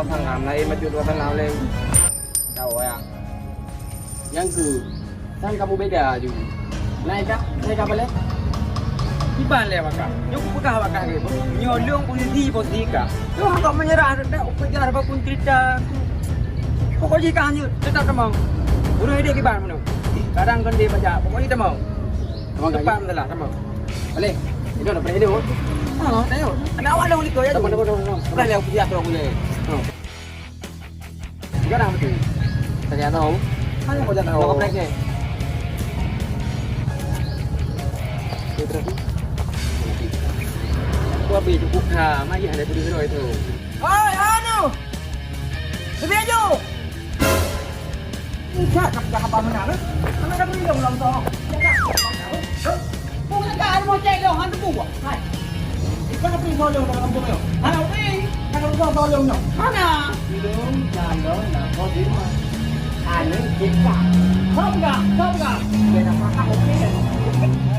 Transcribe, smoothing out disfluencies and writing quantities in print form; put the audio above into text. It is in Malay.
thằng làm này mà chưa có thằng nào lên đâu ya yang ke kan kamu beda juga naik kah boleh di balik maka nyok pegah maka gitu nyolong posisi kah yo agak menyerah dah kejar apapun cerita pokoknya jika hanya tetap mau udah dia kibar mana kadang kan dia baca pokoknya kita mau depan adalah sama boleh itu udah pernah ini tayo ada awal dong itu ya udah lihat dia terus boleh sekarang betul ternyata tahu kan kau jangan tahu breaknya gua beli buka mai ada video itu oi anu lebih aja enggak apa menarik karena kan ini dong to punya kan mau cek dong hantu gua hai kan pergi mau dong dalam tuh halo ring kan mau dong mana belum jalan nah kau di mana anu kita không gặp beda apa oke